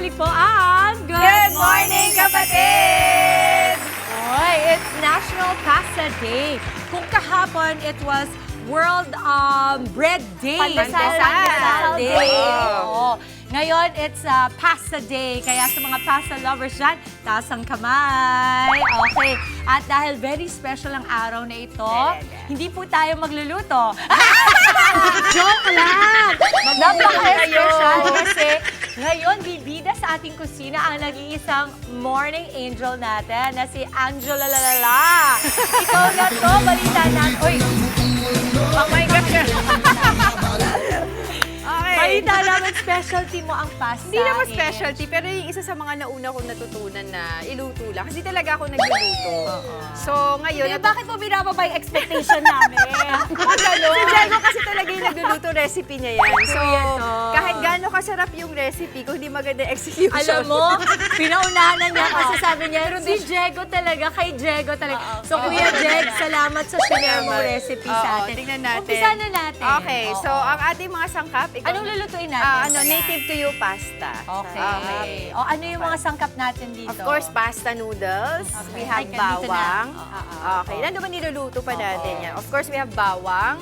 nagbabalik po ang Good morning, kapatid! Oy, it's National Pasta Day. Kung kahapon, it was World Bread Day. Pandesal Day. Day. Oo. Ngayon, it's Pasta Day. Kaya sa mga pasta lovers dyan, taas ang kamay. Okay. At dahil very special ang araw na ito, hindi po tayo magluluto. Joke lang! Napaka-special kasi ngayon, bibida sa ating kusina ang nag-iisang morning angel natin na si Angela Lalala. Ikaw na to, balita natin. Uy! Oh my gosh! Okay. Balita namin, specialty mo ang pasta. Hindi naman eh. specialty, pero yung isa sa mga nauna kong natutunan na iluto lang. Kasi talaga ako nagluluto. So, ngayon... Bakit mo binababa yung expectation namin? Si Diego kasi talaga yung nagluluto, recipe niya yan. So, to. kahit gaano kasarap yung recipe, kung hindi maganda execution. Alam mo, pinaunahan na niya kasi sabi niya, si Diego talaga, kay Diego talaga. So, Kuya Jeg, salamat sa share mo recipe sa atin. Tingnan natin. Umpisa na natin. Okay, so ang ating mga sangkap... Anong lulutuin natin? native to you pasta. Okay. O ano yung mga sangkap natin dito? Of course, pasta noodles. We have Ay, ganito na. bawang. Okay, nandun ba niluluto pa natin yan? Of course, we have bawang,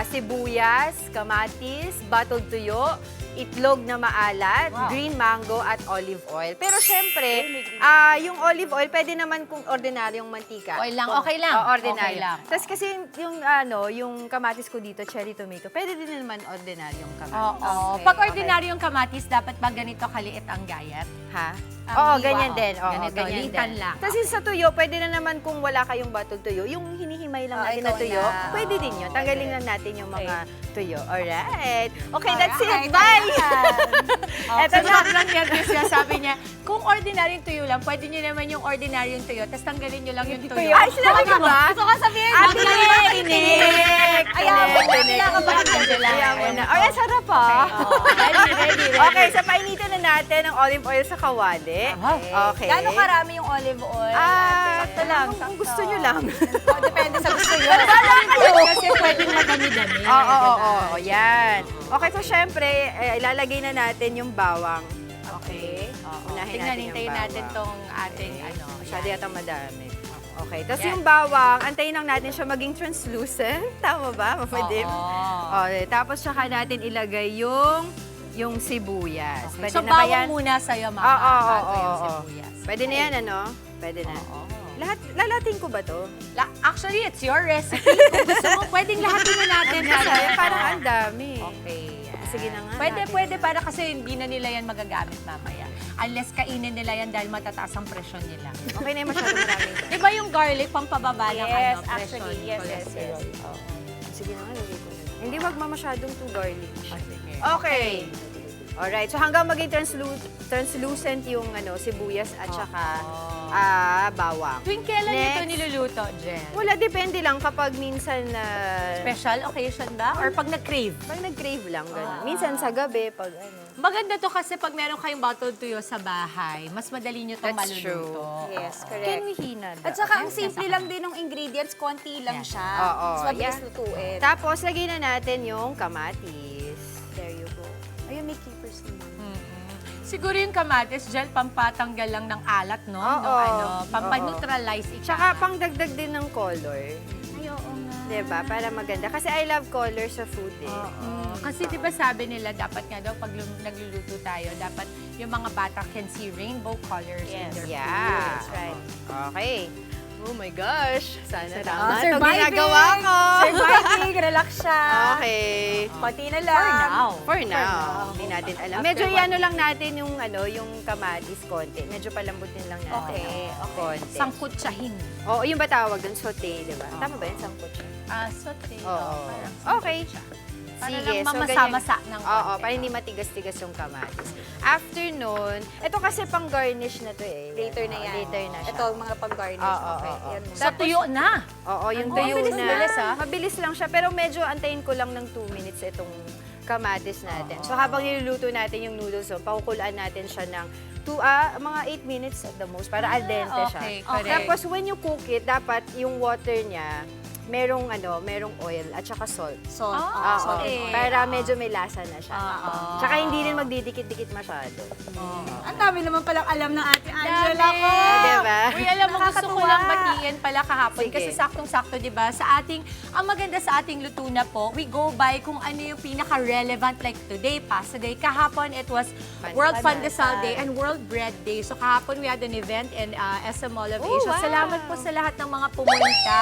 sibuyas, kamatis, batog tuyo, itlog na maalat, green mango, at olive oil. Pero syempre, yung olive oil, pwede naman kung ordinaryong mantika. Oil lang, okay lang. Ordinary. Okay lang. Tapos kasi yung kamatis ko dito, cherry tomato, pwede din naman ordinaryong kamatis. Oo. Okay, Pag ordinaryong kamatis, dapat ba ganito kaliit ang gayat? Ha? Ang Oo, hiwa. ganyan din. Oo, Ganito, ganyan litan din. lang. Tapos yung sa tuyo, pwede na naman kung wala kayong batog tuyo, yung hinihimay lang natin na ikaw tuyo, na. pwede din yun. Tanggalin lang natin yung mga tuyo. Alright. Okay, Alright. that's it. Bye! Eto na. Sobrang nervous siya. Sabi niya, kung ordinaryong tuyo lang, pwede niyo naman yung ordinaryong tuyo, tapos tanggalin niyo lang yung tuyo. Ay, sinabi ko ba? Gusto ko sabihin, Tinik! Ayaw mo, kailangan ba Ayaw mo na. Ay, sarap ah. Ready. Okay, so painitin na natin ang olive oil sa kawali. Okay. Gano'ng karami yung olive oil? Sakto lang. Kung gusto nyo lang. Depende sa gusto nyo. Kasi pwedeng madami-dami. Oo, yan. Okay, so syempre, ilalagay na natin yung bawang. Okay. Unahin Tingnan, natin yung hintayin bawang. natin tong ating ano. Masyado yata madami. Okay, tapos Yan. yung bawang, antayin lang natin siya maging translucent. Tama ba? Mamadim? Okay, tapos saka natin ilagay yung sibuyas. Okay. Pwede So, na ba bawang yan? muna sa'yo, mama. Oo. bago yung sibuyas. Pwede na yan, ano? Pwede na. Lalating ko ba to? Actually, it's your recipe. Kung gusto mo, pwedeng lahatin na natin. Sayang, parang ang dami. Okay. Sige na nga. Pwede para kasi hindi na nila yan magagamit mamaya. Unless kainin nila yan dahil matataas ang presyon nila. Okay na yung masyado marami. Di ba yung garlic, pampababa ng Yes, presyon? actually, yes. cholesterol? Sige na nga, lagay ko na. Hindi wag masyadong too garlic. Sige. Okay. Alright, so hanggang maging translucent yung sibuyas at saka bawang. Tuwing kailan nito Next. niluluto, Jen? Wala, depende lang kapag minsan Special occasion ba? Or pag nag-crave? pag nag-crave lang, gano'n. Minsan sa gabi, pag Maganda to kasi pag meron kayong bottled tuyo sa bahay, mas madali nyo itong That's true. maluluto. Yes, Can correct. we hina At saka ang simple lang din ng ingredients, konti lang siya. Oo, Mas mabilis yeah. lutuin. Tapos, lagyan na natin yung kamatis. There you go. Ayun, may keepers naman. Siguro yung kamatis, Jen, pampatanggal lang ng alat, no? Oo. Pampa-neutralize ika. Tsaka, pangdagdag din ng color. Ay, oo nga. Diba? Para maganda. Kasi I love color sa food eh. Kasi di ba sabi nila, dapat nga daw pag nagluluto tayo, dapat yung mga bata can see rainbow colors in their Yeah. food. That's right. Okay. Oh my gosh. Sana tama Ah, itong surviving! ginagawa ko. Surviving, relax siya. Okay. Konti na lang. For now. Hindi natin alam. Medyo iano lang natin yung kamatis konti. Medyo palambutin lang natin. Okay, Konti. Sangkutsahin. Oo, yung ba tawag dun? Saute, di ba? Tama ba yun? Sangkutsa? Sote. Oo. Parang Okay. Para Sige. lang so mamasa-masa ng Oo, konti. para hindi matigas-tigas yung kamatis. After nun, ito kasi pang garnish na to eh. Later na yan. Later na siya. Ito, mga pang-garnish. Oo, Okay, oo. yan muna. Sa tuyo na. Oo, yung Ang tuyo bilis na. na. Mabilis, ah. Mabilis lang siya, pero medyo antayin ko lang ng 2 minutes itong kamatis natin. So habang niluluto natin yung noodles, so pakukulaan natin siya ng mga 8 minutes at the most para al dente siya. okay, correct. Tapos when you cook it, dapat yung water niya, merong oil at saka salt. Salt. Oo, Okay. para medyo may lasa na siya. Oo. Tsaka hindi rin magdidikit-dikit masyado. Ang dami naman palang alam ng Ate Angela ko. Diba? Uy, alam mo, gusto ko Nakakatuwa. lang batiin pala kahapon Sige. kasi saktong-sakto, di ba? Ang maganda sa ating luto na po, we go by kung ano yung pinaka-relevant like today, Pasta Day. Kahapon, it was World Pandesal Day and World Bread Day. So kahapon, we had an event in SM Mall of Asia. wow. Salamat po sa lahat ng mga pumunta.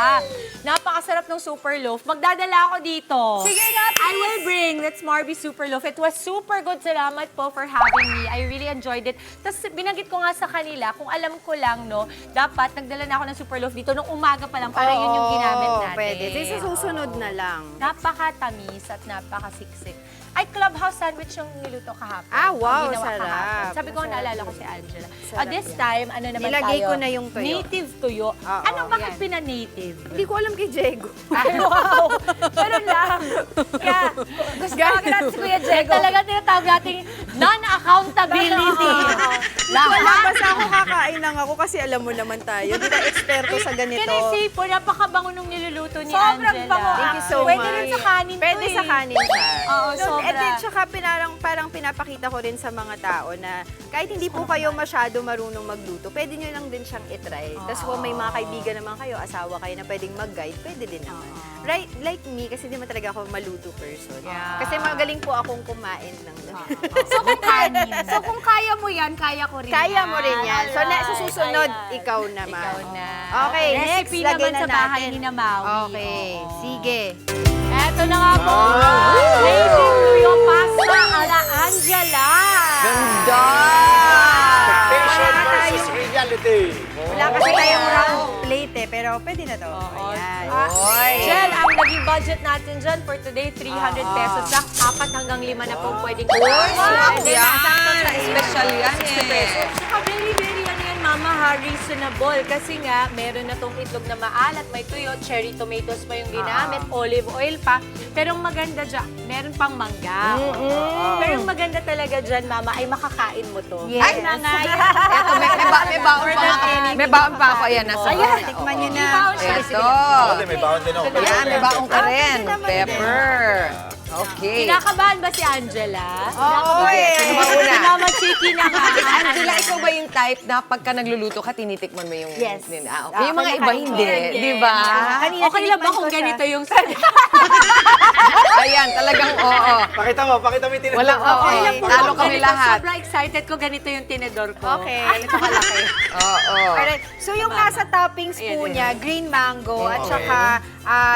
Napakasarap ng Super Loaf. Magdadala ako dito. Sige nga, I will bring Let's Marby Super Loaf. It was super good. Salamat po for having me. I really enjoyed it. Tapos binanggit ko nga sa kanila, kung alam ko lang, no, dapat nagdala na ako ng Super Loaf dito nung umaga pa lang para yun yung ginamit natin. Pwede. Sa susunod na lang. Napakatamis at napakasiksik. Ay, clubhouse sandwich yung niluto kahapon. Ah, wow, Yung ginawa sarap. kahapon. Sabi ko, naalala ko si Angela. Sarap This yan. time, ano naman Nilagay tayo? ko na yung tuyo. Native tuyo. Oo, Ano, bakit yan. pina-native? Hindi ko alam kay Diego. Ay, wow! Ganun lang. Kaya, gusto ko agad si Kuya Diego. Talaga tinatawag nating non-accountability. Wala, basta ako kakain lang ako kasi alam mo naman tayo. Di ba eksperto sa ganito? Can I say po, napakabango nung niluluto ni Sobrang Angela. bango. Thank you so Pwede much. rin sa kanin to Pwede sa eh. kanin siya. Oo, sobra. And then, tsaka parang pinapakita ko rin sa mga tao na kahit hindi po kayo masyado marunong magluto, pwede nyo lang din siyang itry. Tapos kung may mga kaibigan naman kayo, asawa kayo na pwedeng mag-guide, pwede din naman. Right, like me, kasi di man talaga ako maluto person. Yeah. Kasi magaling po akong kumain ng So, kung kanin. So kung kaya mo yan, kaya ko rin Kaya mo rin yan. So, Alright, sa susunod, ayan. ikaw naman. Ikaw na. Okay, Recipe next, lagay naman na sa bahay natin. ni Namawi. Okay, Oo. sige. Eto na nga po. Native tuyo pasta ala Angela. Ganda! Expectation Wala versus tayong- reality. Wala kasi tayong round plate eh, pero pwede na to. Ayan. Oy. Jen, ang naging budget natin dyan for today, 300 pesos lang. 4 hanggang 5 na po pwedeng kumain. Wow, Pwede yan. na, sakto sa Special yan eh. Saka very, very ano yan, Mama, reasonable. Kasi nga, meron na tong itlog na maalat, may tuyo, cherry tomatoes pa yung ginamit, olive oil pa. Pero ang maganda dyan, meron pang mangga. Pero ang maganda talaga dyan, Mama, ay makakain mo to. Yes. Ay, nangay. Eto, may baon pa ako. May baon pa ako. Ayan, nasa Ayan, baba. tikman nyo na. May baon siya. Ito. Ako din, may baon din ako. Yan, may baon ka rin. naman Pepper. Okay. Kinakabahan ba si Angela? Oo, Sige, sino mauna? Mama Chiki na nga. Angela, ikaw ba yung type na pagka nagluluto ka, tinitikman mo yung... Yes. Okay. Yung mga iba hindi, di ba? Kanina Okay lang ba tinikman kung ko siya. ganito yung Ayan, talagang oo. Pakita mo yung tinatawag. Walang oo. Okay lang po Talo kung kami ganito. lahat. Sobrang excited ko ganito yung tinidor ko. Okay, ganito kalaki. Oo. Alright. So yung nasa toppings po Ayan, niya, green mango at Okay. saka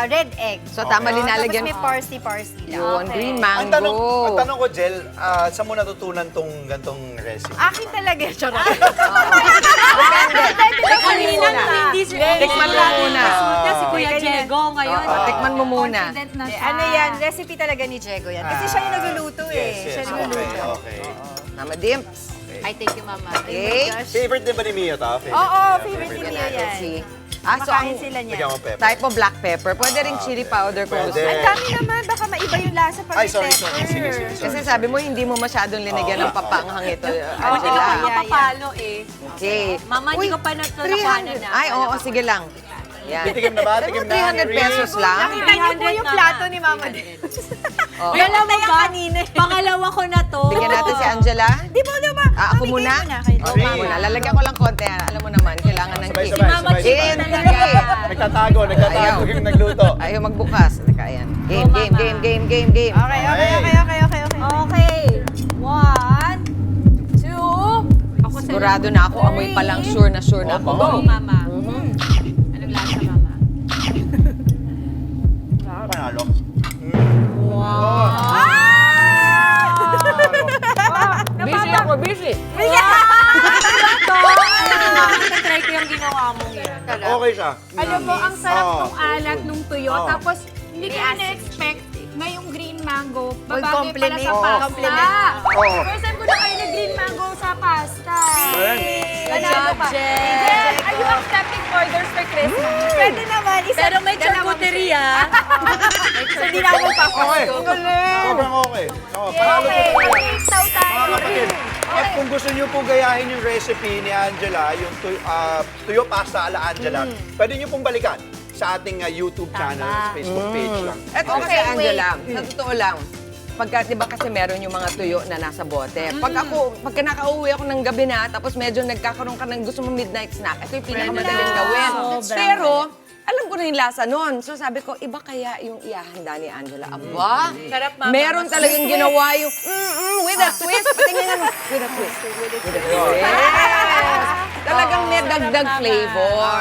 red egg. So, tama Okay. linalagyan. Tapos may parsley lang. Yun, green Ang mango. tanong ko, Jel, saan mo natutunan tong gantong recipe? Akin talaga. Charot. Kanina hindi Tikman mo muna. Resulta si Kuya Kanina. Diego ngayon. Oo, tikman mo muna. Confident na siya. Ano yan? Recipe talaga ni Diego yan. Kasi siya yung nagluluto eh. Yes, Siya yes. yung Okay, nagluluto. okay. Mama Dimps. Ay, thank you, Mama. Okay. Favorite din ba ni Mio to? Oo, favorite ni Mio yan. See? Ah, so Makain ang sila niya. Bigyan mo pepper. type mo black pepper. Pwede rin chili powder kung gusto. Pwede. Ang dami naman. Baka maiba yung lasa pag Ay, may sorry. pepper. Sige, sige. Kasi sabi mo, hindi mo masyadong linagyan ng papanghang ito, Hindi ka Angela. pa mapapalo eh. Okay. Mama, hindi Uy, ko pa natutunan 300. na. Ay, oo, sige lang. Yan. Titikim na ba? Sabi mo, Tikim na? 300 pesos lang. Nakita niyo po yung 300 plato na. ni Mama din. Oh. Alam mo ba? Pangalawa ko na to. Bigyan natin si Angela. Di ba, di ba? Ako Mamigay muna? mo na kayo. Oo, ako muna. Lalagyan ko lang konti. Alam mo naman, kailangan ng Sabay, cake. sabay, Mama sabay. Chiki Game talaga. Nagtatago Ayaw. yung nagluto. Ayaw magbukas. Teka, ayan. Game, Go, game, Mama. game, game, game, game. Okay, okay, okay, okay, okay, okay. Okay. 1, 2, Ako sa Sigurado na ako, amoy pa lang sure na ako. Opo. Go. Oo, Mama. Anong lasa, Mama? Panalo. Busy ako, busy. Ito, try ko yung ginawa mong yan. Okay siya. Alam mo, ang sarap Oo. nung alat nung tuyo. Oo. Tapos, hindi ko May na-expect na yung green mango. Babagay pala Mag-complement. sa Oo, pasta. complement. Oo. First time ko na kayo ng green mango sa pasta. Good Panalo job, pa. Jen. Jen, are you accepting orders for Christmas? Pwede naman. Pero may charcuteria. So, di na ako Okay. papasko. Sobrang okay. Oo, panalo Okay, po tayo. mag-taw tayo. Mga kapatid, at kung gusto niyo po gayahin yung recipe ni Angela, yung tuyo pasta ala Angela, pwede niyo pong balikan sa ating YouTube channel, Facebook page lang. Eto kasi, Angela, sa totoo lang, pagka, di ba kasi meron yung mga tuyo na nasa bote. Pagka nakauwi ako ng gabi na, tapos medyo nagkakaroon ka ng gusto mo midnight snack, ito yung pinakamadaling gawin. Pero, alam ko na yung lasa nun. So sabi ko, iba kaya yung iahanda ni Angela. Aba, Sarap, Mama. meron talagang ginawa yung with a twist. Patingin nga, with a twist. With a twist. Yes. Talagang may dagdag flavor.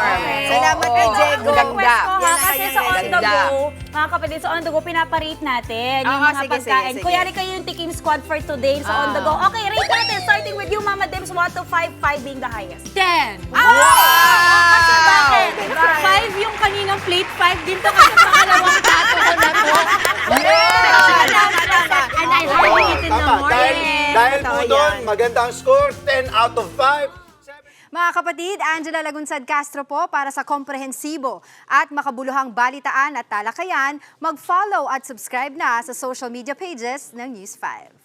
Salamat kay Diego. Ang ganda. Request ko ha, Yan ang kasi kanyang sa on the ganda. go, mga kapatid, sa on the go, pinaparate natin yung mga sige, pagkain. sige. Kuyari kayo yung Tikim Squad for today sa on the go. Okay, rate natin. Starting with you, Mama Dims, 1 to 5, 5 being the highest. 10. Kasi bakit? 5 yung kaninang plate, 5 din to kasi pangalawang tato ko na to. And I hardly eat in the Tama, morning. dahil po Totoo doon, yan. magandang score, 10 out of 5. Mga kapatid, Angela Lagunsad Castro po para sa komprehensibo at makabuluhang balitaan at talakayan. Mag-follow at subscribe na sa social media pages ng News 5.